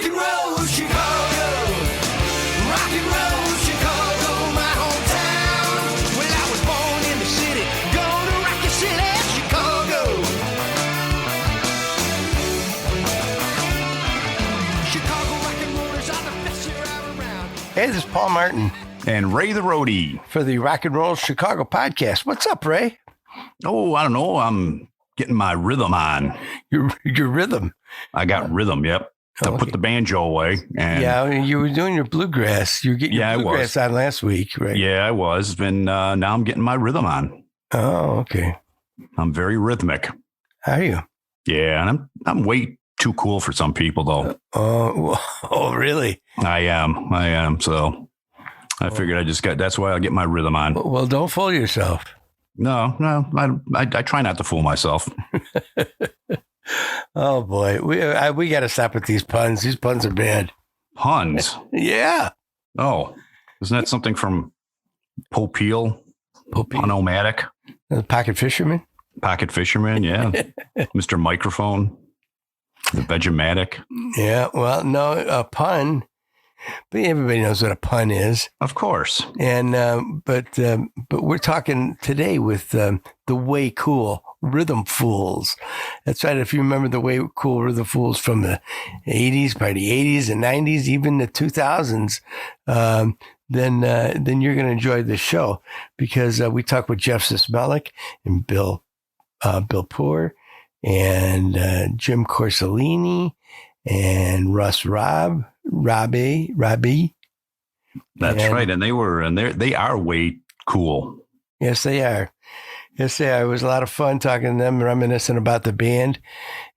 and roll, Chicago. Rock and roll, Chicago, my hometown. Well, I was born in the city, gonna rock your city, Chicago. Chicago rock and rollers are the best you're ever around. Hey, this is Paul Martin And Ray the Roadie. for the Rock and Roll Chicago podcast. What's up, Ray? Oh, I don't know. I'm getting my rhythm on. Your rhythm. I got rhythm, yep. I Okay. put the banjo away. And Yeah, you were doing your bluegrass. You were getting Yeah, I your was. bluegrass on last week, right? yeah, I was. And now I'm getting my rhythm on. Oh, okay. I'm very rhythmic. How are you? Yeah, and I'm way too cool for some people, though. Oh, really? I am. So I figured that's why I get my rhythm on. Well, don't fool yourself. No, I try not to fool myself. Oh boy, we got to stop with these puns. These puns are bad. Puns. Yeah. Oh, isn't that something from Popeil? Punomatic? The pocket fisherman. Pocket fisherman, yeah. Mr. Microphone, the Vegematic. Yeah. Well, no, a pun. But everybody knows what a pun is. Of course. And but we're talking today with the Way Cool Rhythm Fools. That's right. If you remember the Way Cool Rhythm Fools from the 80s, by the 80s and 90s, even the 2000s, then you're going to enjoy this show because we talk with Jeff Sismelik and Bill Poor and Jim Corsalini and Russ Robbie. That's right. And they are way cool. Yes, they are. Yes, they are. It was a lot of fun talking to them, reminiscing about the band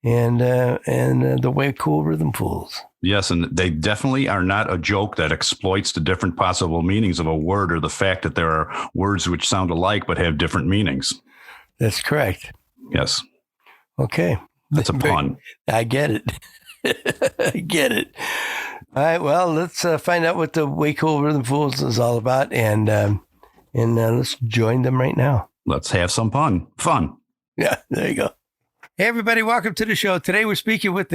and the Way Cool Rhythm Fools. Yes, and they definitely are not a joke that exploits the different possible meanings of a word or the fact that there are words which sound alike but have different meanings. That's correct. Yes. Okay. That's a pun. I get it. I get it. All right. Well, let's find out what the Way Cool Rhythm Fools is all about, and let's join them right now. Let's have some fun. Yeah, there you go. Hey, everybody, welcome to the show. Today we're speaking with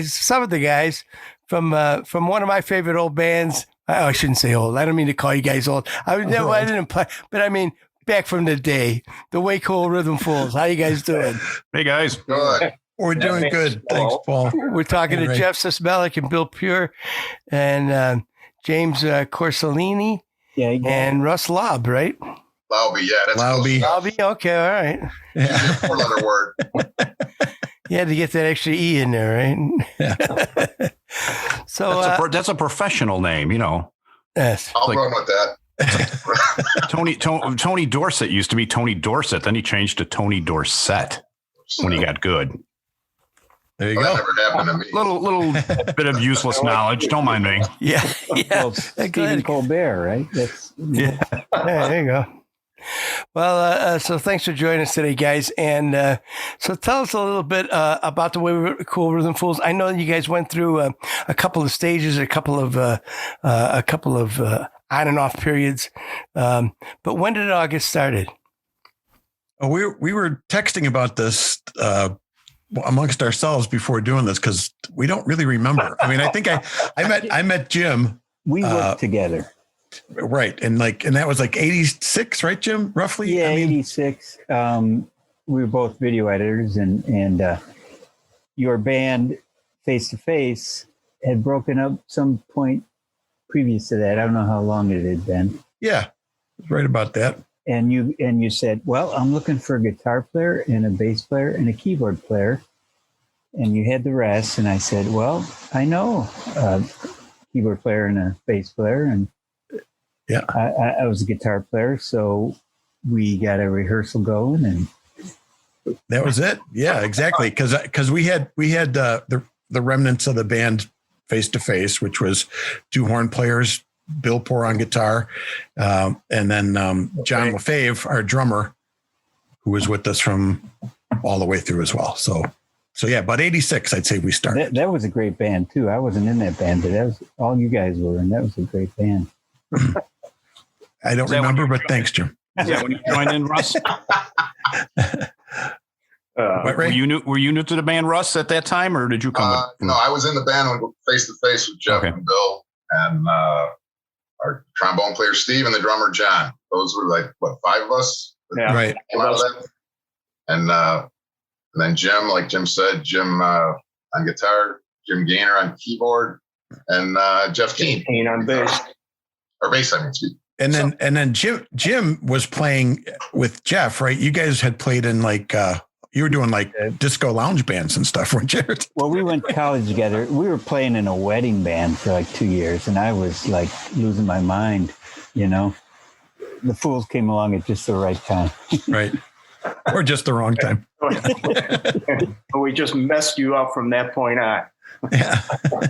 some of the guys from one of my favorite old bands. I shouldn't say old. I don't mean to call you guys old. I didn't play, but I mean back from the day, the Way Cool Rhythm Fools. How you guys doing? Hey, guys. Good. We're doing good. Thanks, Paul. We're talking to Ray. Jeff Sismelik and Bill Pure and James Corsalini and Russ Lobb, right? Laube, yeah, that's Laube. Lobby, okay, all right. Yeah. Four-letter word. You had to get that extra E in there, right? Yeah. So That's a professional name, you know. yes. I'll Like- run with that. Tony Dorsett used to be Tony Dorsett. Then he changed to Tony Dorsett when he got good. There you That go. never happened to me. Little bit of useless knowledge. Don't mind me. Yeah. Well, Go Stephen ahead. Colbert, right? That's Yeah, there you go. Well, so thanks for joining us today, guys. And so tell us a little bit about the Way Cool Rhythm Fools. I know you guys went through a couple of stages, a couple of on and off periods. But when did it all get started? Oh, we were texting about this amongst ourselves before doing this because we don't really remember. I mean, I think I met Jim. we worked together. Right. And that was like 86, right, Jim? Roughly? Yeah, I mean, 86. We were both video editors, and your band, Face to Face, had broken up some point previous to that. I don't know how long it had been. yeah, right about that. And you said, well, I'm looking for a guitar player and a bass player and a keyboard player. And you had the rest. And I said, well, I know a keyboard player and a bass player. And Yeah. I was a guitar player. So we got a rehearsal going, and That was it. Yeah, exactly. Because we had the remnants of the band Face to Face, which was two horn players, Bill Poor on guitar, and then John LaFave, our drummer, who was with us from all the way through as well. So yeah, about 86, I'd say we started. that was a great band too. I wasn't in that band, but that was all you guys were, and that was a great band. I don't remember, but thanks, Jim. Yeah, when you joined in, Russ. What, Ray? Were you new to the band, Russ, at that time, or did you come? No, I was in the band face to face with Jeff and Bill and our trombone player Steve and the drummer John. Those were like what, 5 of us? Yeah. Right. Came out of that. And then Jim, like Jim said, Jim on guitar, Jim Gaynor on keyboard, and Jeff Keane on bass. Or bass, I mean. Excuse me. And then Jim was playing with Jeff, right? You guys had played in like you were doing like disco lounge bands and stuff, weren't you? Well, we went to college together. We were playing in a wedding band for like 2 years, and I was like losing my mind, you know. The Fools came along at just the right time. Right. Or just the wrong time. We just messed you up from that point on. Yeah. Well,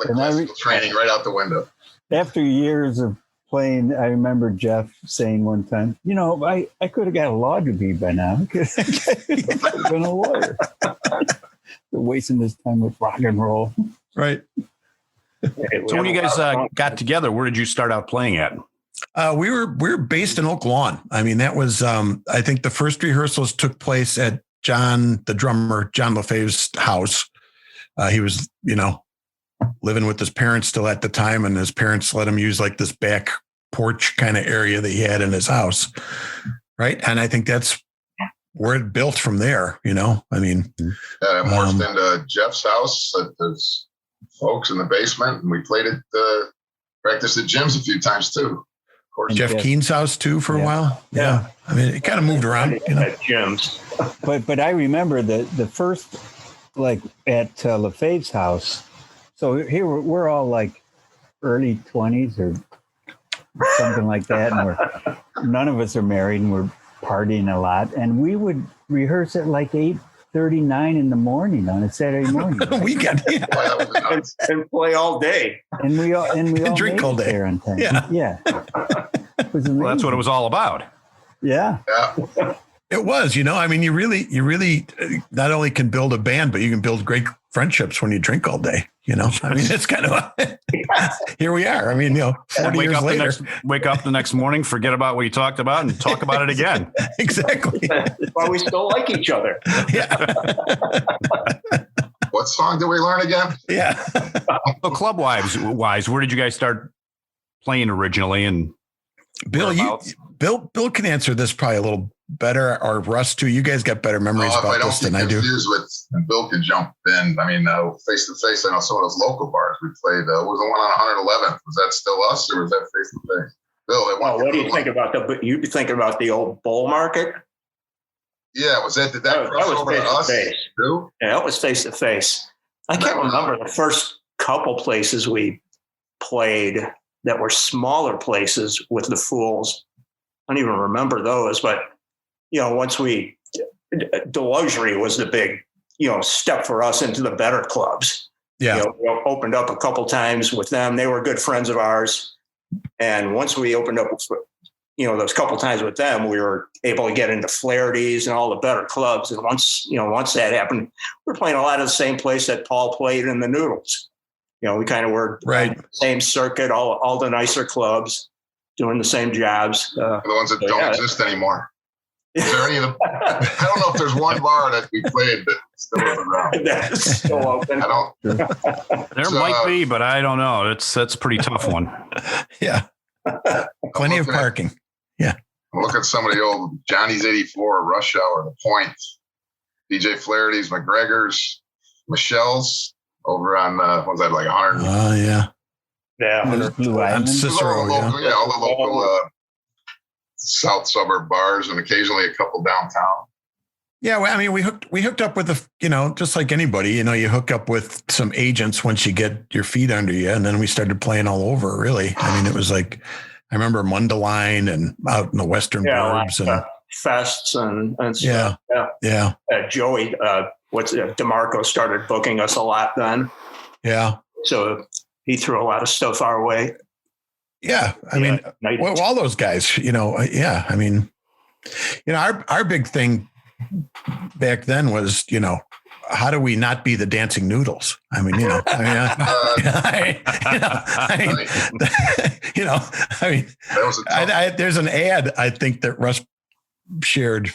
the classical training right out the window. After years of playing, I remember Jeff saying one time, you know, I could have got a law degree by now. I could have been a lawyer. Wasting this time with rock and roll. Right. So when you guys got together, where did you start out playing at? We were based in Oak Lawn. I mean, that was I think the first rehearsals took place at John, the drummer, John LaFave's house. He was, you know, living with his parents still at the time, and his parents let him use like this back porch kind of area that he had in his house. Right. And I think that's where it built from there, you know. I mean, I morphed into Jeff's house. There's folks in the basement, and we played at practiced at Jim's a few times too. Of course, Jeff Keene's house too for a while. Yeah. I mean, it kind of moved around, you know. At Jim's. But I remember the first, like at LaFave's house. So here we're all like early 20s or something like that, and none of us are married, and we're partying a lot, and we would rehearse at like 8:39 in the morning on a Saturday morning. Right? Weekend, yeah. and play all day, and we all drink all day there on time. Yeah. It was Well, that's what it was all about. Yeah. It was, you know, I mean, you really not only can build a band, but you can build great friendships when you drink all day, you know. I mean, it's kind of here we are. I mean, you know, 40 years later. Wake up the next morning, forget about what you talked about, and talk about it again. Exactly. That's why we still like each other. Yeah. What song did we learn again? Yeah. So club wise, where did you guys start playing originally? And Bill, Bill can answer this probably a little better, or Russ too. You guys got better memories about this than I do. And Bill could jump in. I mean, face to face. I know some of those local bars we played. Was the one on 111th? Was that still us, or was that face to face? Bill, what do you think about you think about the old Bull Market? Yeah, did that that cross was over to us face-to-face. too? Yeah, it was face to face. I can't remember the first couple places we played that were smaller places with the Fools. I don't even remember those, but you know, once Deluxury was the big, you know, step for us into the better clubs. Yeah. You know, we opened up a couple times with them. They were good friends of ours. And once we opened up, you know, those couple times with them, we were able to get into Flaherty's and all the better clubs. And once that happened, we were playing a lot of the same place that Paul played in the Noodles. You know, we kind of were right. on the same circuit, all the nicer clubs, doing the same jobs. The ones that don't exist anymore. Is there any of them? I don't know if there's one bar that we played that still is around. That's still open. I don't. There might be, but I don't know. That's a pretty tough one. Yeah. Plenty of parking. Look at some of the old Johnny's 84, Rush Hour, The Point, DJ Flaherty's, McGregor's, Michelle's over on, what was that, like 100? Oh, yeah. Yeah. Blue Island. Cicero, all the local south suburb bars, and occasionally a couple downtown. Yeah, well, I mean, we hooked up with just like anybody, you know, you hook up with some agents once you get your feet under you, and then we started playing all over. Really, I mean, it was like I remember Mundelein and out in the Western burbs and fests and stuff. Yeah. Joey, DeMarco started booking us a lot then. Yeah. So he threw a lot of stuff our way. Yeah, I mean, all those guys, you know. Yeah, I mean, you know, our big thing back then was, you know, how do we not be the dancing noodles? I mean, you know, there's an ad I think that Russ shared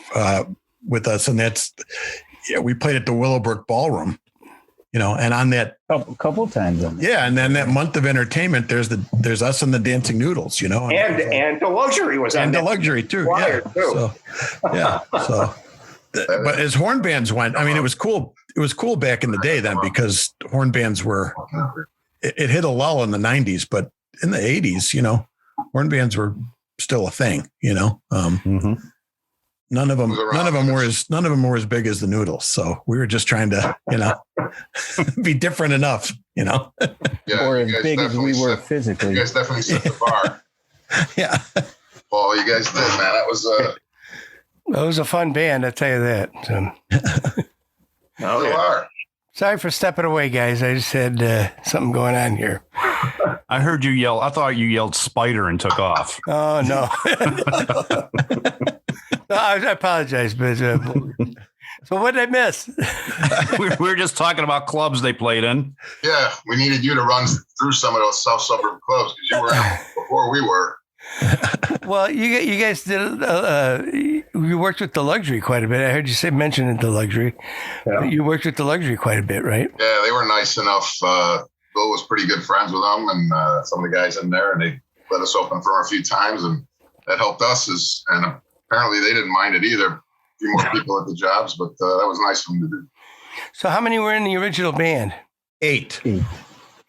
with us, and we played at the Willowbrook Ballroom, and on that couple times on that. yeah, and then that month of entertainment, there's us and the Dancing Noodles, And the luxury was on and the that. luxury too. Wired, Yeah. too. But as horn bands went, I mean, it was cool. It was cool back in the day then because horn bands it hit a lull in the 90s, but in the 80s, horn bands were still a thing, Mm-hmm. None of them were as big as the Noodles. So we were just trying to, be different enough, Yeah, Or you as guys big as we definitely were set- physically. You guys definitely set the bar. Yeah. Paul, you guys did, man. That was It was a fun band, I tell you that. Oh, you yeah. are. Sorry for stepping away, guys. I just had something going on here. I heard you yell. I thought you yelled spider and took off. Oh, no. No, I apologize, but so what did I miss? we were just talking about clubs they played in. Yeah, we needed you to run through some of those South Suburb clubs because you were out before we were. Well, you guys did. You worked with the Luxury quite a bit. I heard you mention the Luxury. Yeah. You worked with the Luxury quite a bit, right? Yeah, they were nice enough. Bill was pretty good friends with them and some of the guys in there, and they let us open for them a few times, and that helped us. And apparently they didn't mind it either. A few more people at the jobs, but that was nice of them to do. So, how many were in the original band? 8.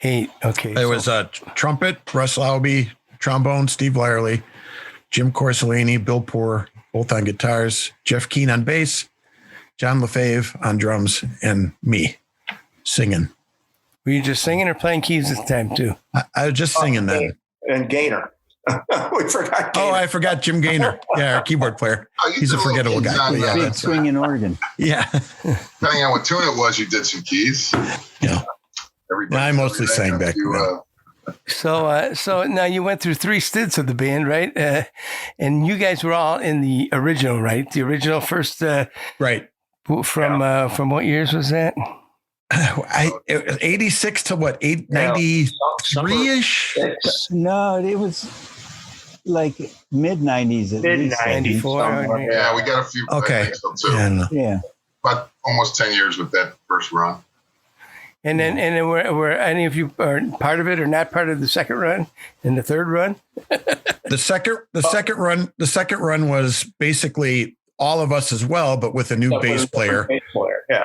8. Okay. It was trumpet, Russ Lauby, trombone, Steve Lyerly, Jim Corsolini, Bill Poor, both on guitars, Jeff Keane on bass, John LaFave on drums, and me singing. Were you just singing or playing keys this time too? I was just singing then. And Gaynor. We forgot Gaynor. Oh, I forgot Jim Gaynor. Yeah, our keyboard player. Oh, you He's a did little forgettable keys guy. on But yeah, that. Big that's, swinging organ. yeah. Depending on what tune it was, you did some keys. Yeah. Everybody I mostly did that. sang back then. So now you went through 3 stints of the band, right? And you guys were all in the original, right? The original first. Right. From what years was that? It was 86 to what? 93-ish? No, it was like mid 90s at Mid least. 94. Yeah, we got a few. Okay. I think so too. And Yeah. But almost 10 years with that first run. And then were any of you part of it or not part of the second run and the third run? the second run was basically all of us as well, but with a new bass player. Yeah.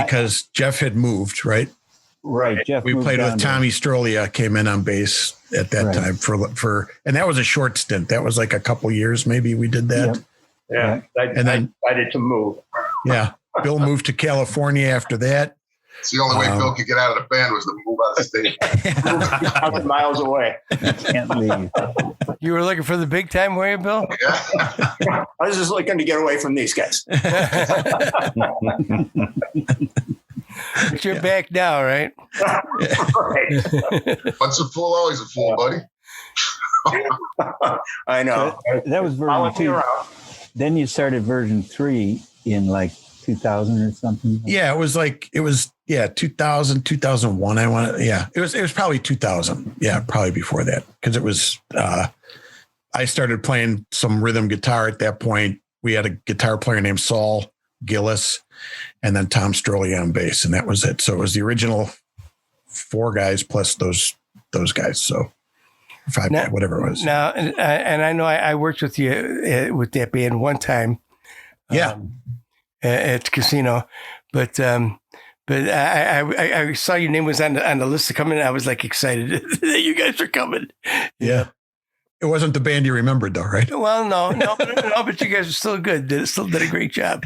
Because Jeff had moved, right? Right. Jeff. We moved played down with to- Tommy Strolia, came in on bass at that Right. time for, and that was a short stint. That was like a couple years, maybe we did that. Yep. Yeah. And then- I decided to move. Yeah. Bill moved to California after that. It's the only way Bill could get out of the band was to move out of state. 1,000 miles away. Can't leave. You were looking for the big time, were you, Bill? Yeah. I was just looking to get away from these guys. But you're back now, right? Right. Once a fool, always a fool, buddy. I know. That was version Following me 2. around. Then you started version 3 in like 2000 or something. Yeah, it was 2000, 2001. It was probably 2000. Yeah, probably before that. Cause it was, I started playing some rhythm guitar at that point. We had a guitar player named Saul Gillis and then Tom Strolia on bass. And that was it. So it was the original 4 guys plus those guys. So 5, Now- whatever it was. Now, and I know I worked with you with that band one time. Yeah. At the casino, but I saw your name was on the list to come in. I was like excited that you guys are coming. Yeah. It wasn't the band you remembered though, right? Well, no, but you guys are still good. Still did a great job.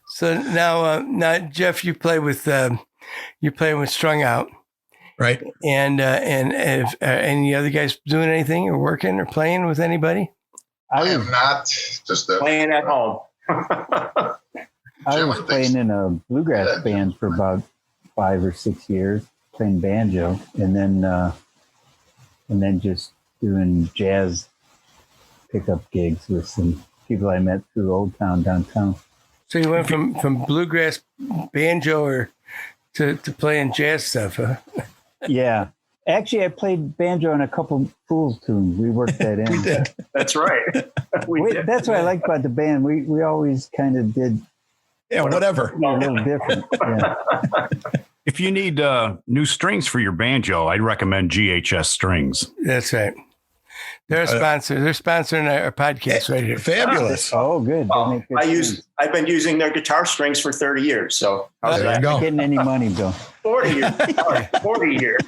So now, Jeff, you play with you're playing with Strung Out, Right. and if any other guys doing anything or working or playing with anybody? I am not just a Playing at home. I Jim, was I think playing in a bluegrass Yeah. band for about 5 or 6 years, playing banjo, and then just doing jazz pickup gigs with some people I met through Old Town downtown. So you went from bluegrass banjo to playing jazz stuff, huh? Yeah, Actually, I played banjo on a couple Fools tunes. We worked that in. We did. That's right. That's what I liked about the band. We always kind of did Yeah, whatever. a little different. Yeah. If you need new strings for your banjo, I'd recommend GHS Strings. That's right. They're a sponsor. They're sponsoring our podcast right here. Fabulous. Oh, good. They make good tunes. I've been using their guitar strings for 30 years. So how's There you that? go. Not getting any money, Bill. 40 years. 40 years.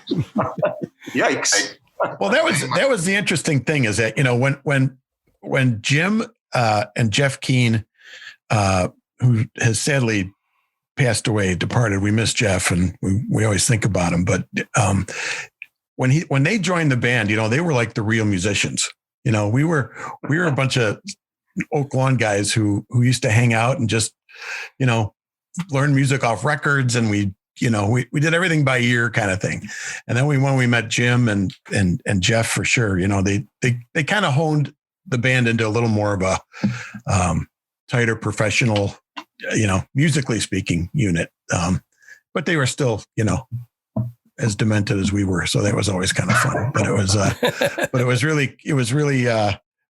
Yikes. Well, that was the interesting thing is that, when Jim and Jeff Keane, who has sadly passed away, departed, we miss Jeff and we always think about him. But when they joined the band, they were like the real musicians. We were a bunch of Oak Lawn guys who used to hang out and just, learn music off records. And we did everything by ear kind of thing. And then when we met Jim and Jeff, for sure, they kind of honed the band into a little more of a tighter professional, musically speaking unit. But they were still, as demented as we were. So that was always kind of fun, but it was really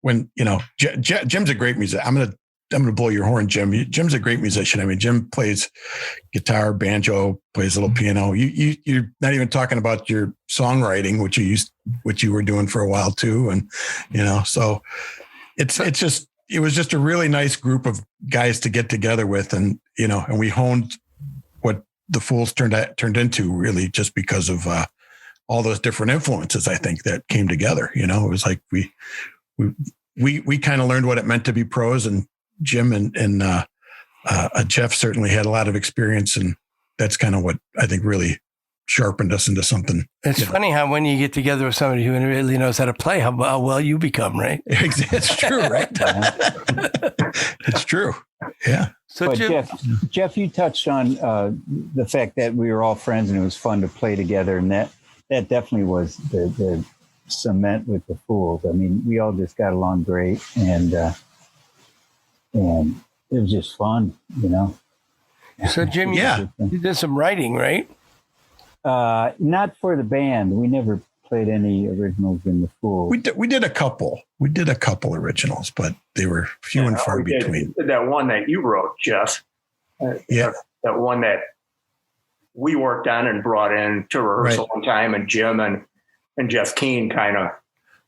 when, Jim's a great musician. I'm going to blow your horn, Jim. Jim's a great musician. I mean, Jim plays guitar, banjo, plays a little piano. You're not even talking about your songwriting, which you were doing for a while too. And, so it was just a really nice group of guys to get together with. And, and we honed what the Fools turned into really just because of all those different influences, I think, that came together. It was like we kind of learned what it meant to be pros, and Jim and Jeff certainly had a lot of experience, and that's kind of what I think really sharpened us into something. It's funny how when you get together with somebody who really knows how to play, how well you become, right? It's true, right? It's true. Yeah. So But Jim, Jeff, you touched on the fact that we were all friends and it was fun to play together, and that definitely was the cement with the Fools. I mean, we all just got along great, and it was just fun, So Jim, Yeah. you did some writing, right? Not for the band. We never played any originals in the Fools. We did a couple. We did a couple originals, but they were few and far between. That one that you wrote, Jeff. Yeah. That one that we worked on and brought in to rehearsal one time, and Jim and Jeff Keane kind of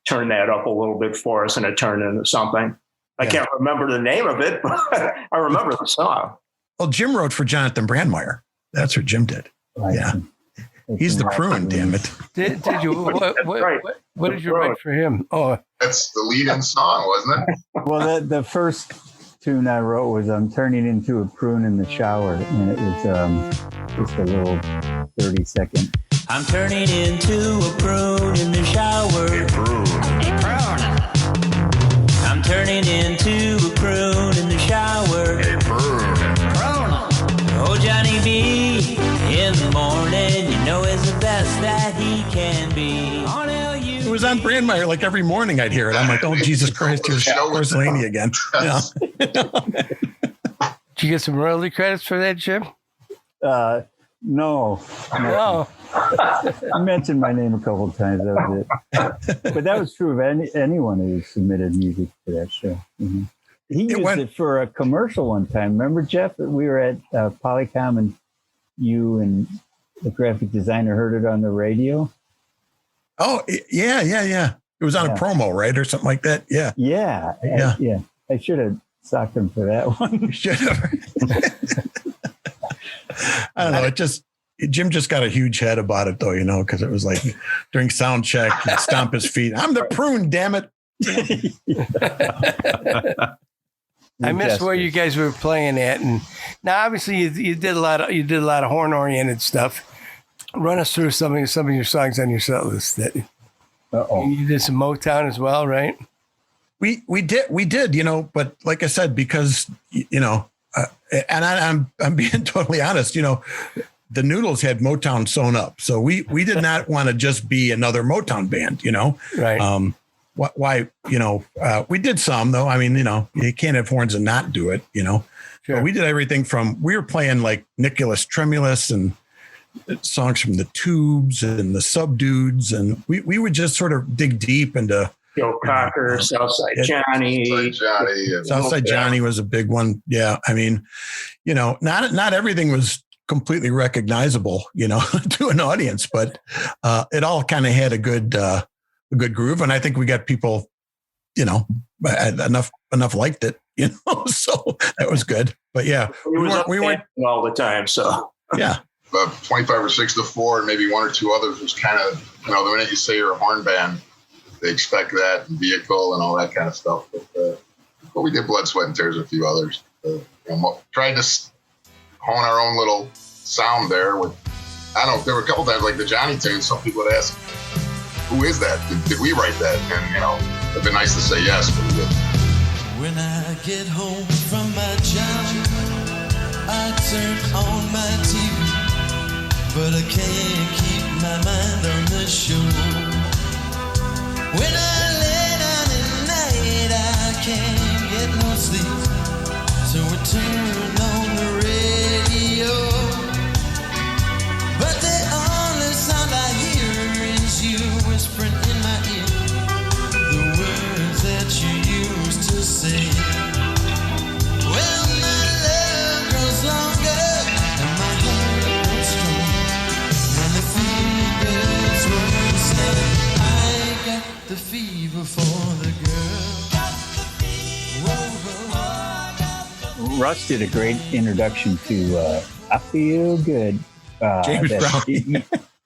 turned that up a little bit for us, and it turned into something. I can't remember the name of it, but I remember the song. Well, Jim wrote for Jonathan Brandmeier. That's what Jim did. Yeah. He's the prune, damn it. Did you? What did you write for him? Oh, That's the lead-in song, wasn't it? Well, the first tune I wrote was "I'm turning into a prune in the shower," and it was just a little 30-second. I'm turning into a prune in the shower. A prune. I'm turning into a prune in the shower. A prune. Oh, Johnny B, in the morning, is the best that he can be. It was on Brandmeier like every morning I'd hear it. I'm like, oh, Jesus Christ, here's Porcelani again. Yeah. did you get some royalty credits for that, Jim? No. No. I mentioned my name a couple of times. That was it. But that was true of anyone who submitted music for that show. Mm-hmm. He used it for a commercial one time. Remember, Jeff? We were at Polycom, and you and the graphic designer heard it on the radio. Oh, yeah. It was on a promo, right? Or something like that. Yeah. Yeah. I should have socked him for that one. You should have. I don't know. Jim just got a huge head about it, though, because it was like during sound check, he'd stomp his feet. I'm the prune, damn it. I missed where you guys were playing at, and now obviously you did a lot of horn oriented stuff. Run us through some of your songs on your set list. That you did some Motown as well, right? We did, but like I said, because and I'm being totally honest, the Noodles had Motown sewn up, so we did not want to just be another Motown band, right? Why, we did some though. I mean, you can't have horns and not do it, Sure. But we did everything from, we were playing like Nicholas Tremulous and, songs from the Tubes and the Subdudes, and we would just sort of dig deep into Joe Cocker, Southside Johnny. Southside Johnny was a big one. Yeah, I mean, not everything was completely recognizable, to an audience, but it all kind of had a good groove, and I think we got people, enough liked it, so that was good. But yeah, we weren't all the time, so yeah. 25 or 6 to 4, and maybe 1 or 2 others was kind of, the minute you say you're a horn band, they expect that, and vehicle and all that kind of stuff. But we did Blood, Sweat, and Tears, a few others. Tried to hone our own little sound there. I don't know, there were a couple times, like the Johnny tune, some people would ask, who is that? Did we write that? And, it'd been nice to say yes, but we did. When I get home from my job, I turn on my TV, but I can't keep my mind on the show. When I lay down at night, I can't get no sleep, so I turn on the radio. But the only sound I hear is you whispering in my ear the words that you used to say. Well, my love grows longer and my heart grows strong, and the fever's running slow. I got the fever for the girl. Whoa. Russ did a great introduction to I Feel Good. James Brown.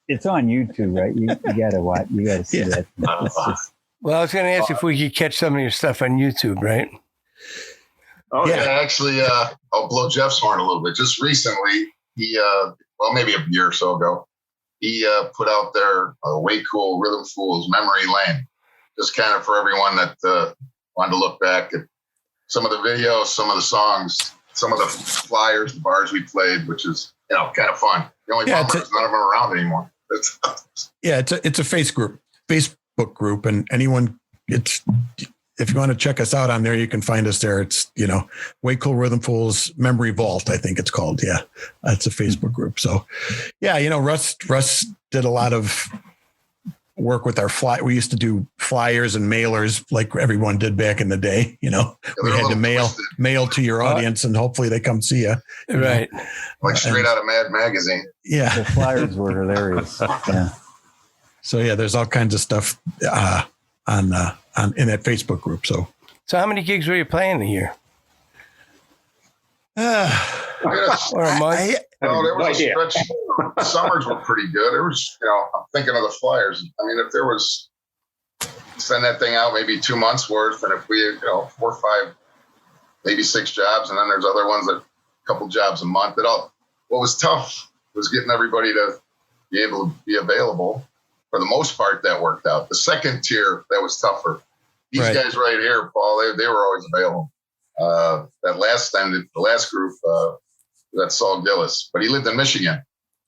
It's on YouTube, right? You gotta watch. You gotta see that. It's just, Well, I was going to ask if we could catch some of your stuff on YouTube, right? oh yeah. Yeah, actually, I'll blow Jeff's horn a little bit. Just recently, he, maybe a year or so ago, he put out their Way Cool Rhythm Fools Memory Lane. Just kind of for everyone that wanted to look back at some of the videos, some of the songs, some of the flyers, the bars we played, which is, kind of fun. The only bummer is none of them are around anymore. Yeah, it's a Facebook group, and anyone, if you want to check us out on there, you can find us there. It's, Way Cool Rhythm Fools Memory Vault, I think it's called. Yeah, it's a Facebook group. So, yeah, Russ did a lot of work with our we used to do flyers and mailers like everyone did back in the day. We had to mail to your audience, and hopefully they come see you. Right. Like straight out of Mad Magazine. Yeah. the flyers were hilarious. Yeah. So yeah, there's all kinds of stuff on in that Facebook group. So how many gigs were you playing a year? Or a month? No, there was a stretch. Summers were pretty good. It was, I'm thinking of the flyers. I mean, if there was, send that thing out maybe 2 months worth, and if we had, 4 or 5, maybe 6 jobs, and then there's other ones that a couple jobs a month. What was tough was getting everybody to be able to be available. For the most part, that worked out. The second tier, that was tougher. These guys right here, Paul, they were always available. That last time, the last group, that's Saul Gillis, but he lived in Michigan.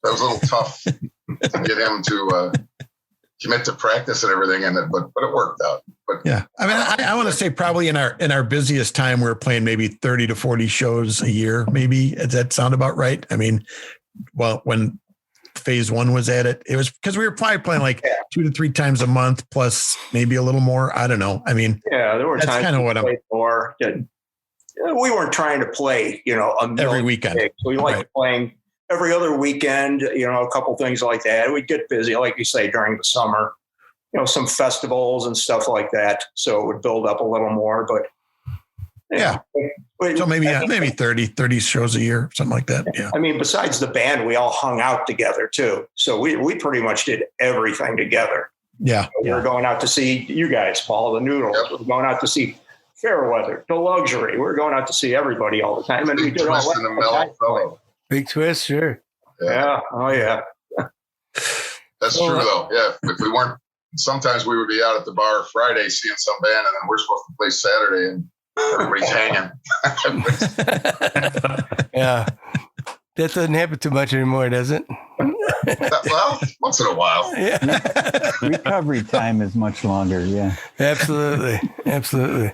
That was a little tough to get him to commit to practice and everything, but it worked out. But yeah, I mean, I want to say probably in our busiest time, we were playing maybe 30 to 40 shows a year. Maybe. Does that sound about right? I mean, well, when phase 1 was at it, it was because we were probably playing like 2 to 3 times a month, plus maybe a little more. I don't know. I mean, Yeah, there were that's times kind of we what I'm. played more. We weren't trying to play, Every weekend. gigs. We liked playing every other weekend, a couple things like that. We'd get busy, like you say, during the summer, some festivals and stuff like that. So it would build up a little more, but Yeah. So maybe 30 shows a year, something like that. Yeah. I mean, besides the band, we all hung out together too. So we pretty much did everything together. Yeah. We were going out to see you guys, Paul, the Noodles. Yep. We were going out to see Fairweather, the Luxury. We were going out to see everybody all the time. And we Big did all Twist and the Mellow Fellow. Big Twist, sure. Yeah. Oh, yeah. That's true, though. Yeah. If we weren't, sometimes we would be out at the bar Friday seeing some band, and then we're supposed to play Saturday, and everybody's hanging. Yeah. That doesn't happen too much anymore, does it? Well, once in a while. Yeah. Recovery time is much longer. Yeah. Absolutely. Absolutely.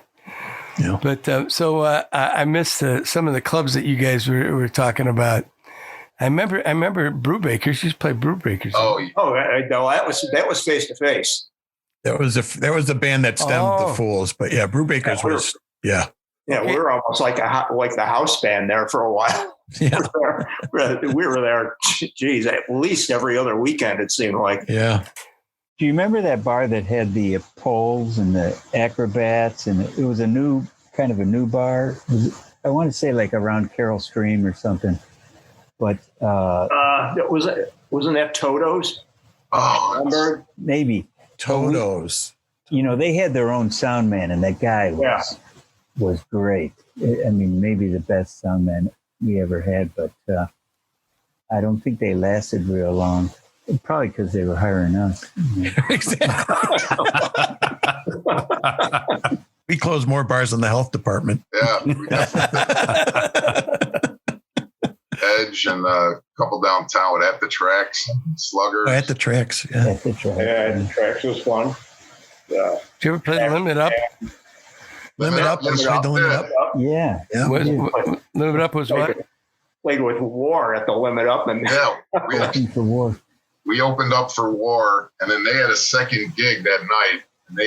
Yeah. But so I missed some of the clubs that you guys were talking about. I remember Brewbakers. You used to play Brewbakers. Oh, No, that was face to face. That was the band that stemmed the Fools, but yeah, Brewbakers was Yeah, Okay. we were almost like the house band there for a while. yeah, We were there, geez, at least every other weekend, it seemed like. yeah. Do you remember that bar that had the poles and the acrobats, and it was a new bar? I want to say like around Carroll Stream or something, but Wasn't that Toto's? oh, Remember? maybe. Toto's. You know, they had their own sound man, and that guy was great. I mean, maybe the best sound man we ever had, but I don't think they lasted real long. Probably because they were hiring us. Exactly. We closed more bars than the health department. yeah. Edge and a couple downtown with At the Tracks, Sluggers. Oh, at the tracks. Yeah. That's it, right? Yeah, the tracks was fun. Yeah. Did you ever play the Limit Up? Limit Up. We played the Limit Up. Yeah. Yeah. Limit Up was what? Played with War at the Limit Up, and Yeah, Looking for war. we opened up for War, and then they had a second gig that night, and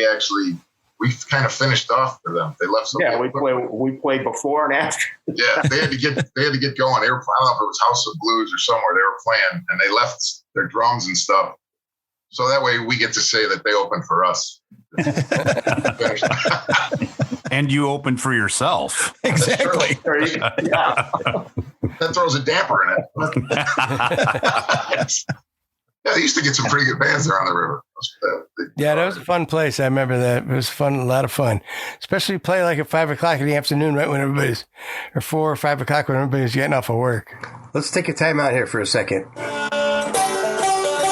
we kind of finished off for them. They left some. yeah, we played before and after. Yeah, they had to get going. They were, I don't know if it was House of Blues or somewhere they were playing, and they left their drums and stuff. So that way we get to say that they opened for us. And you opened for yourself. Exactly. Yeah. That throws a damper in it. Yeah, they used to get some pretty good bands there on the river. Yeah, that was a fun place. I remember that. It was fun, a lot of fun. Especially play like at 5 o'clock in the afternoon, right when everybody's, or 4 or 5 o'clock when everybody's getting off of work. Let's take a time out here for a second.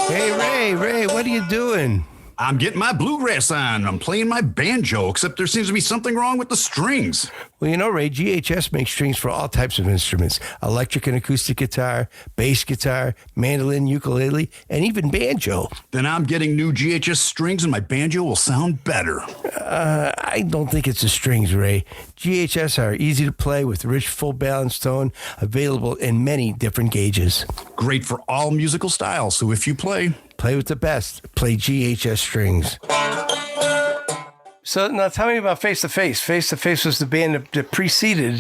Hey, Ray, what are you doing? I'm getting my bluegrass on. I'm playing my banjo, except there seems to be something wrong with the strings. Well, you know, Ray, GHS makes strings for all types of instruments. Electric and acoustic guitar, bass guitar, mandolin, ukulele, and even banjo. Then I'm getting new GHS strings and my banjo will sound better. I don't think it's the strings, Ray. GHS are easy to play with rich, full balanced tone, available in many different gauges. Great for all musical styles, so if you play with the best. Play GHS strings. So now tell me about Face to Face. Face to Face was the band that preceded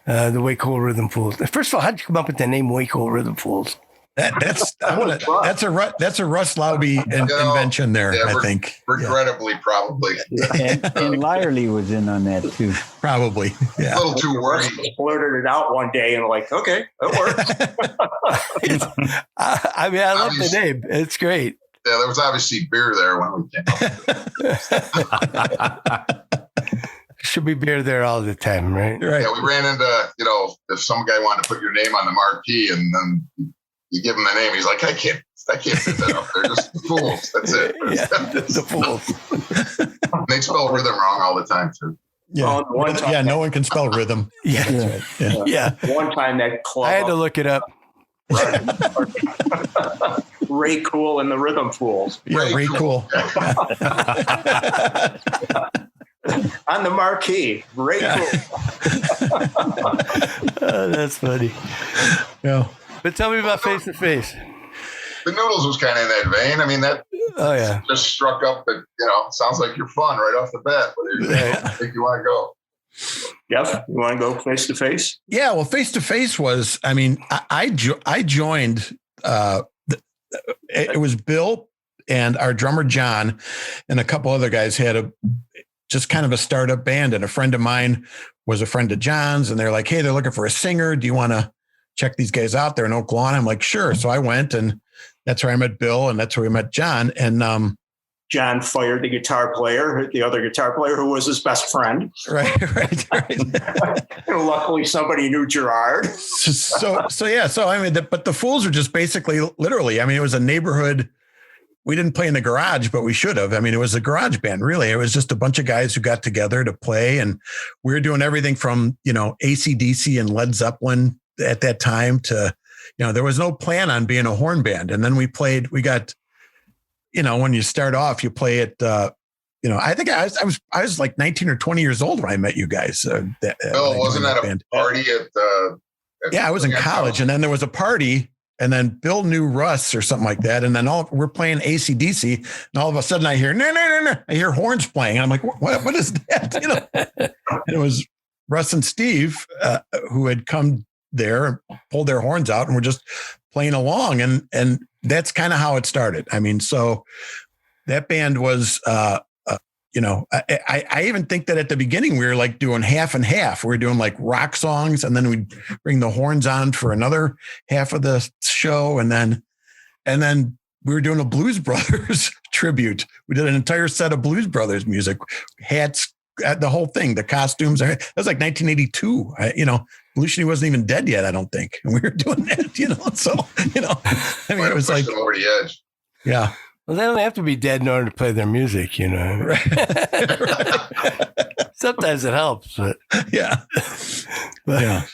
the Way Cool Rhythm Fools. First of all, how'd you come up with the name Way Cool Rhythm Fools? That's a Russ Laube invention there. Yeah, I think regrettably, probably And Lyerly was in on that too. probably. a Yeah. little too Russ wordy. blurted it out one day and like, okay, that works. I mean, I love the name. It's great. Yeah, there was obviously beer there when we came up. Should be beer there all the time, right? Right. Yeah, we ran into, if some guy wanted to put your name on the marquee and then you give him the name, he's like, I can't fit that up there. Just the Fools. That's it. Yeah, the Fools. They spell rhythm wrong all the time too. Yeah. One time- Yeah. No one can spell rhythm. Yeah, Yeah. yeah. One time that club, I had to look it up. Ray Cool and the Rhythm Fools Yeah. Ray Cool. on the marquee. Ray Cool. That's funny. Yeah. But tell me about Face to Face. The Noodles was kind of in that vein. I mean, that Oh, yeah. just struck up that, sounds like you're fun right off the bat. I think you want to go. Jeff, you want to go face to face? Yeah, well, Face to Face was. I mean, I joined. It was Bill and our drummer John, and a couple other guys had just kind of a startup band. And a friend of mine was a friend of John's, and they're like, "Hey, they're looking for a singer. Do you want to check these guys out? They're in Oklahoma." I'm like, "Sure." So I went, and that's where I met Bill, and that's where we met John. And John fired the guitar player, the other guitar player who was his best friend. right. And luckily, somebody knew Gerard. So yeah. So I mean, but the Fools were just basically, literally. I mean, it was a neighborhood. We didn't play in the garage, but we should have. I mean, it was a garage band. Really, it was just a bunch of guys who got together to play, and we were doing everything from AC/DC and Led Zeppelin at that time to, there was no plan on being a horn band. And then we got, when you start off, you play it. I think I was like 19 or 20 years old when I met you guys. Bill, wasn't that a party at I was in college, and then there was a party, and then Bill knew Russ or something like that, and then we're playing AC/DC, and all of a sudden I hear no, I hear horns playing. I'm like, what is that? You know, and it was Russ and Steve who had come there and pulled their horns out and were just playing along, and that's kind of how it started. I mean, so that band was. You know, I even think that at the beginning we were like doing half and half. We were doing like rock songs, and then we'd bring the horns on for another half of the show, and then we were doing a Blues Brothers tribute. We did an entire set of Blues Brothers music, hats, the whole thing, the costumes. That was like 1982. You know, Belushi wasn't even dead yet, I don't think, and we were doing that. You know, so you know, I mean, it was like over the edge. Yeah. Well, they don't have to be dead in order to play their music, you know. Right. Sometimes it helps, but yeah.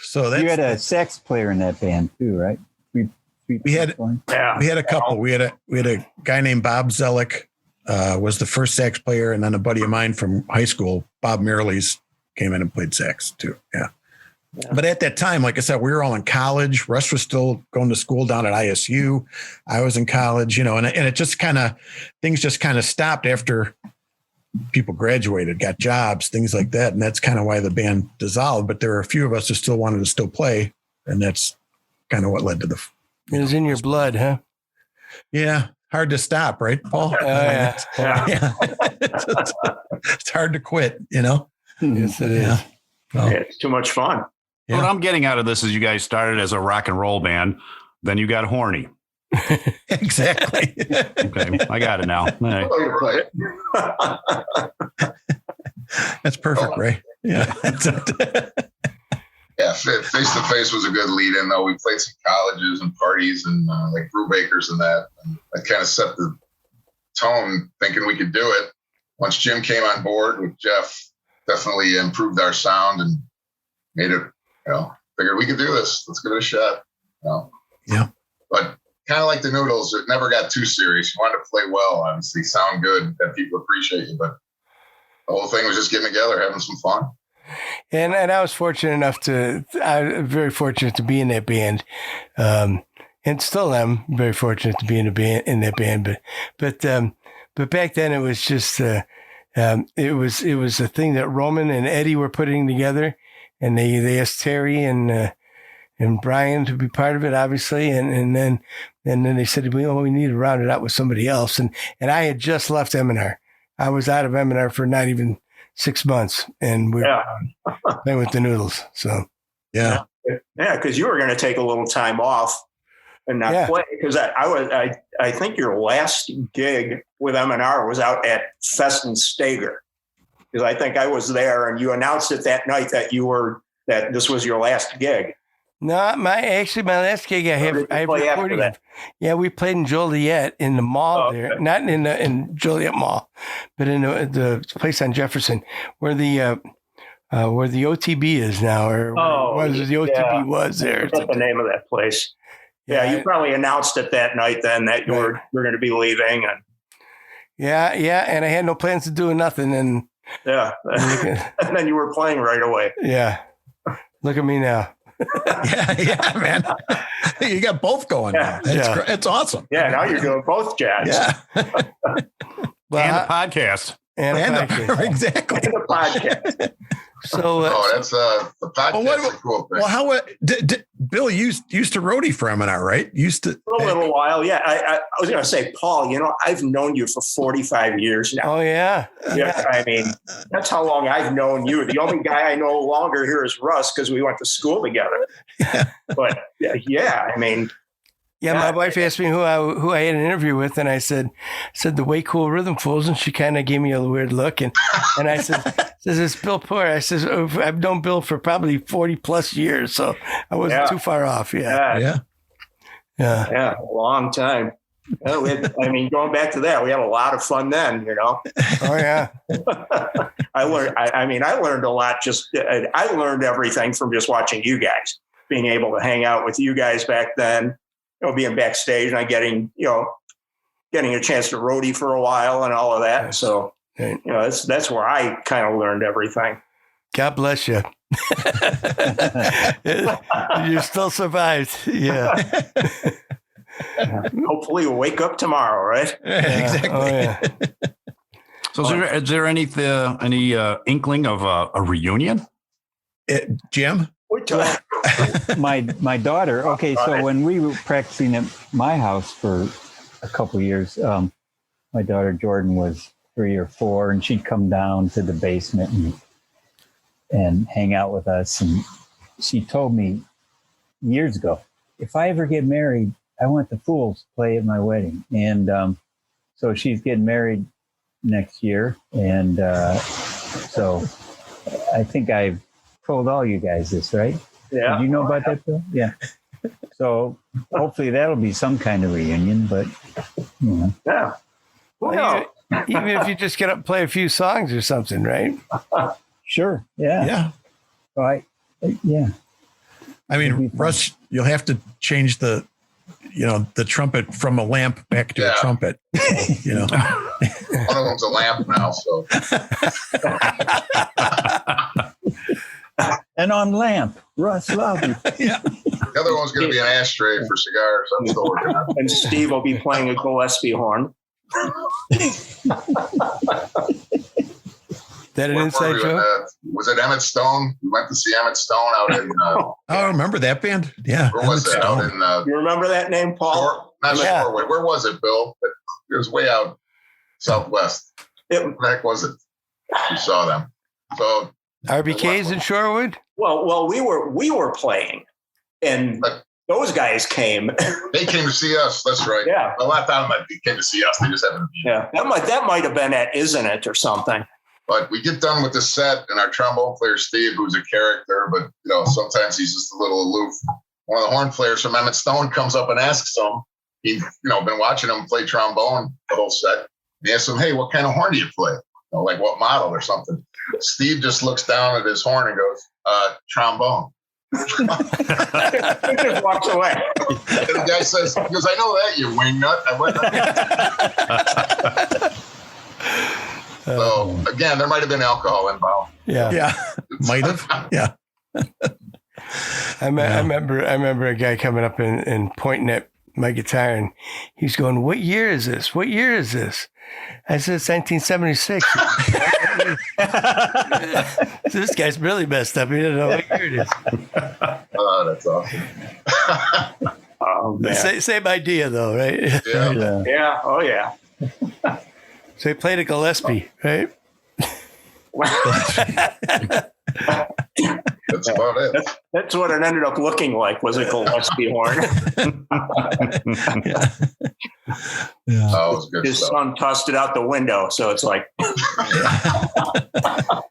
So You had a sax player in that band too, right? We had a couple. We had a guy named Bob Zellick, was the first sax player, and then a buddy of mine from high school, Bob Mirrlees, came in and played sax too. Yeah. But at that time, like I said, we were all in college. Russ was still going to school down at ISU. I was in college, you know, and it just things just kind of stopped after people graduated, got jobs, things like that. And that's kind of why the band dissolved. But there were a few of us who still wanted to still play. And that's kind of what led to the. It was in your blood, huh? Yeah. Hard to stop, right, Paul? Oh, yeah. Yeah. It's hard to quit, you know? Yes, it is. Yeah. Well, It's too much fun. Yeah. What I'm getting out of this is you guys started as a rock and roll band, then you got horny. Exactly. Okay, I got it now. All right. Oh, you're right. That's perfect, Ray. Yeah. Yeah, Face to Face was a good lead in, though. We played some colleges and parties and like Brewbakers and that. And that kind of set the tone, thinking we could do it. Once Jim came on board with Jeff, definitely improved our sound and made it, you know, figured we could do this. Let's give it a shot. You know? Yeah. But kind of like the Noodles, it never got too serious. You wanted to play well, obviously, sound good, have people appreciate you. But the whole thing was just getting together, having some fun. And I was very fortunate to be in that band, and still am very fortunate to be in that band. But back then it was just it was a thing that Roman and Eddie were putting together, and they asked Terry and Brian to be part of it, obviously, and then they said we need to round it out with somebody else, and I had just left M&R. I was out of M&R for not even 6 months, and we were playing with the Noodles. So yeah, because you were going to take a little time off and not play. Because I think your last gig with M&R was out at Fest and Stager. Because I think I was there, and you announced it that night that this was your last gig. No, my last gig I recorded. Yeah, we played in Joliet in the mall there, not in Joliet Mall, but in the place on Jefferson where the OTB is now, or the OTB was there. What's the name of that place? Yeah, you probably announced it that night then that you were going to be leaving, and and I had no plans to do nothing, and and then you were playing right away. Yeah, look at me now. yeah, man. You got both going. Yeah. It's awesome. Yeah, now you're doing both jazz. Yeah. And a podcast. Exactly. And a podcast. So, that's the podcast. Cool thing. Well, how Bill used to roadie for M&R, right? Used to for a little while. Yeah, I was going to say, Paul. You know, I've known you for 45 years now. Oh yeah. Yeah, I mean, that's how long I've known you. The only guy I know longer here is Russ because we went to school together. Yeah. But I mean. Yeah, my wife asked me who I had an interview with, and I said the Way Cool Rhythm Fools, and she kind of gave me a weird look, and I said, it's Bill Poor. I said, I've known Bill for probably 40 plus years, so I wasn't too far off. Yeah, a long time. I mean, going back to that, we had a lot of fun then, you know. Oh yeah. I learned a lot. I learned everything from just watching you guys, being able to hang out with you guys back then. You know, being backstage and getting a chance to roadie for a while and all of that. So, you know, that's where I kind of learned everything. God bless you. You still survived. Yeah. Hopefully we'll wake up tomorrow, right? Exactly. Oh, yeah. So is there any inkling of a reunion? Jim? My daughter. Okay, so when we were practicing at my house for a couple of years, my daughter Jordan was 3 or 4, and she'd come down to the basement and hang out with us. And she told me years ago, if I ever get married, I want the Fools to play at my wedding. And so she's getting married next year. And so I think I've told all you guys this, right? Yeah. Did you know about that, Bill? Yeah. So hopefully that'll be some kind of reunion, but you know. Yeah. Who knows? Even if you just get up and play a few songs or something, right? Sure. Yeah. Yeah. Right. Yeah. I mean, Russ, you'll have to change the trumpet from a lamp back to a trumpet. You know, One of them's a lamp now, so And on lamp, Russ Lobby. yeah. the other one's going to be an ashtray for cigars. I'm still working on it. And Steve will be playing a Gillespie horn. That an Where inside were we joke? with that? Was it Emmett Stone? We went to see Emmett Stone out in, Oh, remember that band? Yeah. where was Emmett it? Out Stone. in, You remember that name, Paul? not Yeah. Shorewood. Where was it, Bill? It was way out southwest. It, Where the heck was it? You saw them. So RBK's in Shorewood? well, we were playing, and those guys came. they came to see us. That's right. Yeah. A lot of them came to see us. They just haven't been. Yeah, that might have been at Isn't It or something. But we get done with the set, and our trombone player, Steve, who's a character, but sometimes he's just a little aloof. One of the horn players from Emmett Stone comes up and asks him. He'd been watching him play trombone the whole set. He asks him, "Hey, what kind of horn do you play? Like what model or something?" Steve just looks down at his horn and goes, "Trombone." He just walks away. And the guy says, he goes, "I know that, you wingnut." So again, there might have been alcohol involved. Yeah. Yeah. Might have. Yeah. I remember a guy coming up and pointing at my guitar, and he's going, "What year is this? What year is this?" I said, "It's 1976. This guy's really messed up. He doesn't know what year it is. Oh, that's awesome. Oh, man. Same idea, though, right? Yeah, Yeah. Oh, yeah. So he played a Gillespie, right? that's about it. That's what it ended up looking like, was a Gillespie horn. Yeah. Oh, it was good His stuff. son tossed it out the window, so it's like,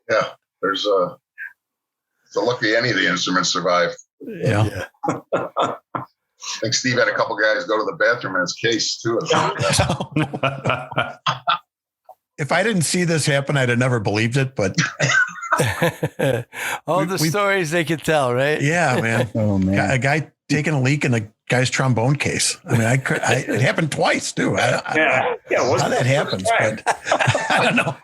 Yeah, there's it's a lucky any of the instruments survived. Yeah. I think Steve had a couple guys go to the bathroom in his case too. If I didn't see this happen, I'd have never believed it. But All the stories they could tell, right? yeah, man. Oh man. A guy taking a leak in a guy's trombone case. I mean, it happened twice too. I don't know how that happens, but I don't know.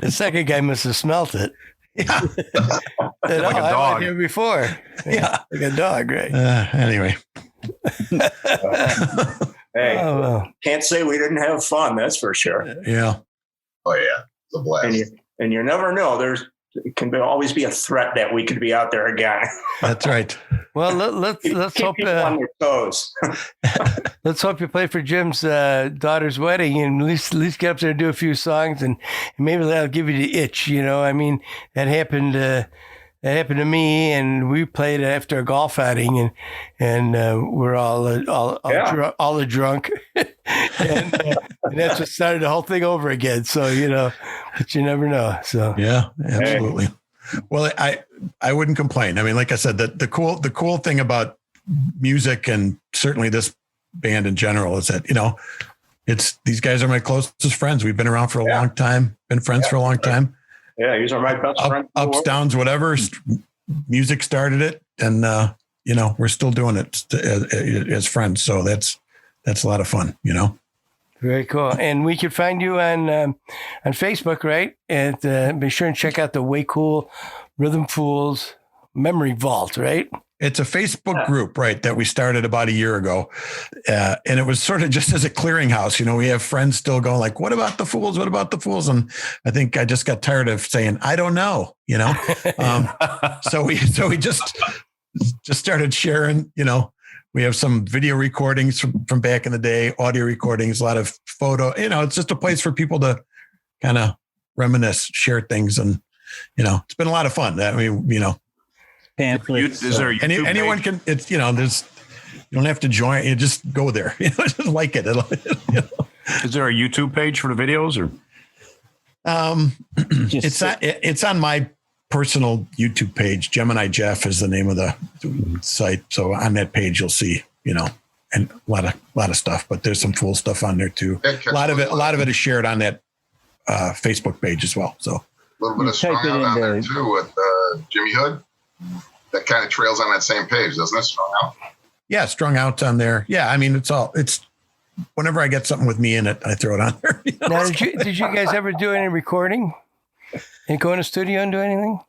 The second guy must have smelt it. Yeah. Said, Like a I dog. went here before. Yeah. Like a dog, right? Anyway. hey, Oh, well. can't say we didn't have fun, that's for sure. Yeah. Oh yeah, it's a blast. And you never know. It can always be a threat that we could be out there again. That's right. Well, let's Keep hope people on their toes. let's hope you play for Jim's daughter's wedding, and at least get up there and do a few songs, and maybe that'll give you the itch. I mean, that happened. That happened to me, and we played after a golf outing, and we're all drunk, and that's what started the whole thing over again. So but you never know. So Yeah, absolutely. Well, I wouldn't complain. I mean, like I said, the cool thing about music, and certainly this band in general, is that it's these guys are my closest friends. We've been around for a long time, been friends for a long time. Yeah, these are my best friends. Ups, downs, whatever. Music started it, and we're still doing it as friends. So that's a lot of fun. very cool. And we could find you on Facebook, right? And be sure and check out the Way Cool Rhythm Fools Memory Vault, right? It's a Facebook group, right, that we started about a year ago. And it was sort of just as a clearinghouse. You know, we have friends still going like, what about the Fools? What about the Fools? And I think I just got tired of saying, I don't know, you know? So we just started sharing, you know, we have some video recordings from back in the day, audio recordings, a lot of photo, you know, it's just a place for people to kind of reminisce, share things. And, you know, it's been a lot of fun. I mean, you know, Pamphlets. Is there a YouTube anyone page? can, it's, you know, there's, you don't have to join, you just go there, you know, just like it. You know? Is there a YouTube page for the videos or? It's on my personal YouTube page. Gemini Jeff is the name of the site. So on that page, you'll see, you know, and a lot of stuff, but there's some Fool stuff on there too. A lot of it is shared on that Facebook page as well. So A little bit of Type Strung it Out in on there there. too with Jimmy Hood. That kind of trails on that same page, doesn't it? Strung Out. yeah, Strung Out on there. Yeah. I mean, it's whenever I get something with me in it, I throw it on there. You know? Now, did you guys ever do any recording and go in the studio and do anything?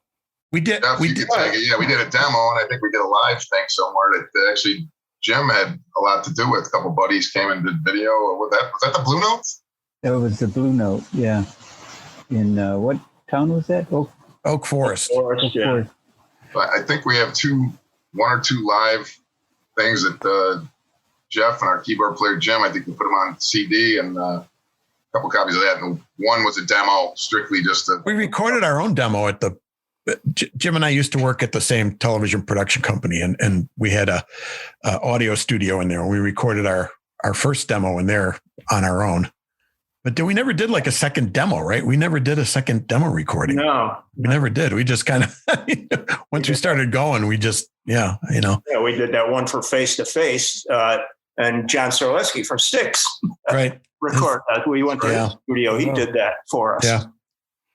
We did. Yeah, we did a demo, and I think we did a live thing somewhere that actually Jim had a lot to do with. A couple buddies came and did video. Was that the Blue Notes? That was the Blue Note, yeah. In what town was that? Oak Forest. Forest, yeah. Forest. But I think we have one or two live things that Jeff and our keyboard player Jim, I think we put them on CD and a couple copies of that. And one was a demo, strictly just We recorded our own demo at the Jim and I used to work at the same television production company, and we had a audio studio in there. We recorded our first demo in there on our own. But we never did like a second demo, right? We never did a second demo recording. No. We never did. We just kind of, once we started going, we just, you know. Yeah, we did that one for Face to Face, and John Sorleski from Styx Right. record that. We went to Yeah. the studio. He did that for us. Yeah.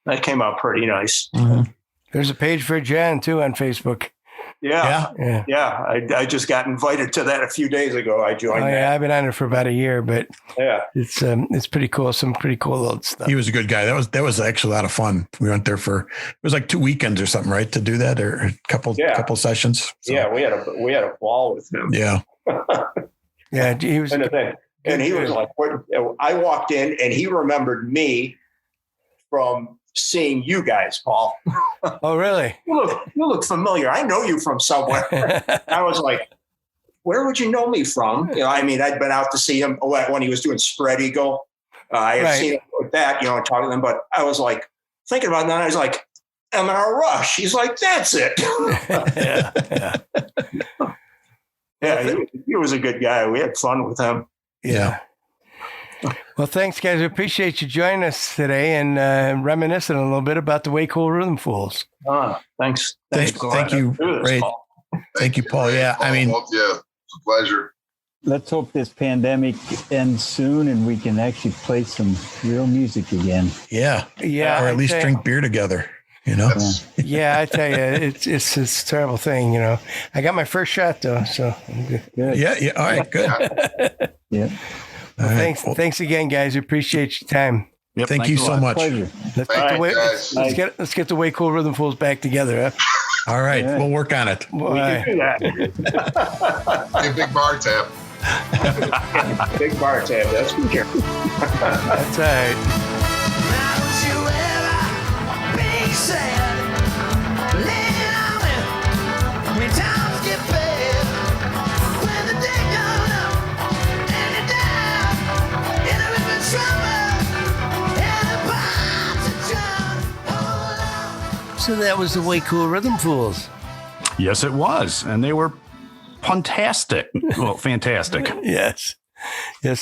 That came out pretty nice. Mhm. There's a page for Jan too on Facebook. Yeah. Yeah. Yeah. I just got invited to that a few days ago. I joined Oh that. yeah, I've been on it for about a year, but Yeah. it's pretty cool. Some pretty cool old stuff. He was a good guy. That was actually a lot of fun. We went there it was like 2 weekends or something, right? To do that, or a couple sessions. So, Yeah, we had a ball with him. Yeah. Yeah, he was. And the thing, and he was like, I walked in and he remembered me from seeing you guys, Paul. Oh really? You look familiar. I know you from somewhere. I was like, where would you know me from? You know, I mean, I'd been out to see him when he was doing Spread Eagle. I had Right. seen him with that, and talking to him, but I was like, thinking about that. I was like, M&R Rush. He's like, that's it. Yeah. He was a good guy. We had fun with him. Yeah. Well, thanks, guys. We appreciate you joining us today and reminiscing a little bit about the Way Cool Rhythm Fools. Thanks. Thank you. Ray. Thank you, Paul. Yeah. I mean, yeah, it's a pleasure. Let's hope this pandemic ends soon and we can actually play some real music again. yeah. Yeah, Or at I'd least say- drink beer together, you know? That's, Yeah, I tell you, it's a terrible thing. I got my first shot though, so I'm good. Good. Yeah. Yeah. All right. Good. Yeah. All right. Thanks, Well, thanks again, guys. We appreciate your time. Yep, thank thanks you a so lot. much. Pleasure. Let's All get the right, way, guys. let's get the Way Cool Rhythm Fools back together. Huh? All right. Yeah. We'll work on it. Well, We can do that. be a big bar tab. Big bar tab. That's for sure. that's all right. Don't you ever be sad. Lean on me when times get bad. When the day comes up and you're down in a river trouble and the bombs are drowned. Hold on. So that was the Way Cool Rhythm Fools. Yes, it was. And they were fantastic. Well, fantastic. Yes,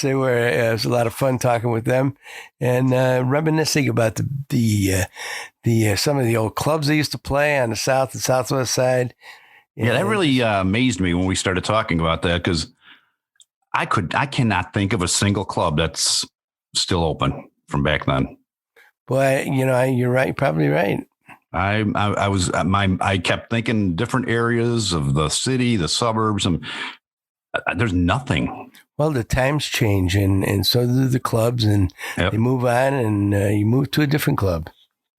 they were. It was a lot of fun talking with them and reminiscing about the some of the old clubs they used to play on the south and southwest side. Yeah, that really amazed me when we started talking about that because I cannot think of a single club that's still open from back then. Boy, you're right. You're probably right. I kept thinking different areas of the city, the suburbs, and there's nothing. Well, the times change, and so do the clubs, and Yep. they move on, and you move to a different club.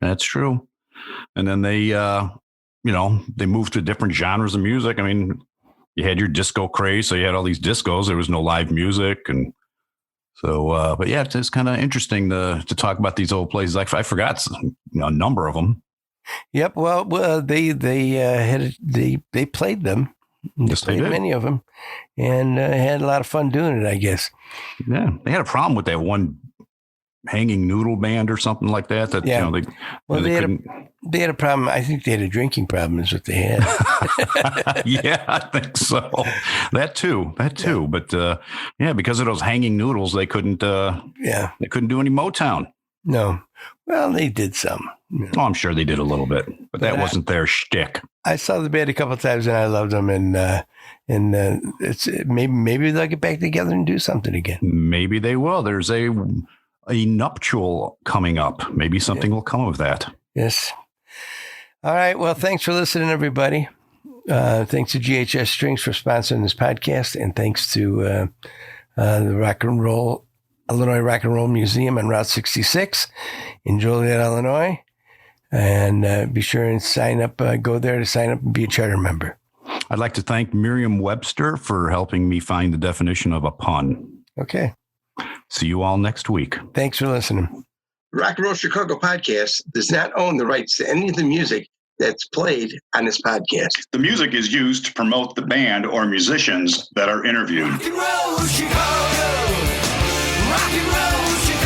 That's true. And then they they moved to different genres of music. I mean, you had your disco craze, so you had all these discos. There was no live music, and so. But yeah, it's kind of interesting to talk about these old places. I forgot a number of them. Yep. Well, they played them. Yes, they played did. many of them, and had a lot of fun doing it, I guess. Yeah, they had a problem with that one hanging noodle band or something like that. That Yeah. they couldn't. They had a problem. I think they had a drinking problem. Is what they had. Yeah, I think so. That too. But because of those hanging noodles, they couldn't. They couldn't do any Motown. No. Well, they did some. Oh, I'm sure they did a little bit, but that wasn't their shtick. I saw the band a couple of times and I loved them, and it's maybe they'll get back together and do something again. Maybe they will. There's a nuptial coming up. Maybe something will come of that. Yes. All right. Well, thanks for listening, everybody. Thanks to GHS Strings for sponsoring this podcast, and thanks to the Illinois Rock and Roll Museum on Route 66 in Joliet, Illinois. And be sure and sign up, go there to sign up and be a charter member. I'd like to thank Merriam-Webster for helping me find the definition of a pun. Okay. See you all next week. Thanks for listening. Rock and Roll Chicago podcast does not own the rights to any of the music that's played on this podcast. The music is used to promote the band or musicians that are interviewed. Rock and roll Chicago. Rock and roll Chicago.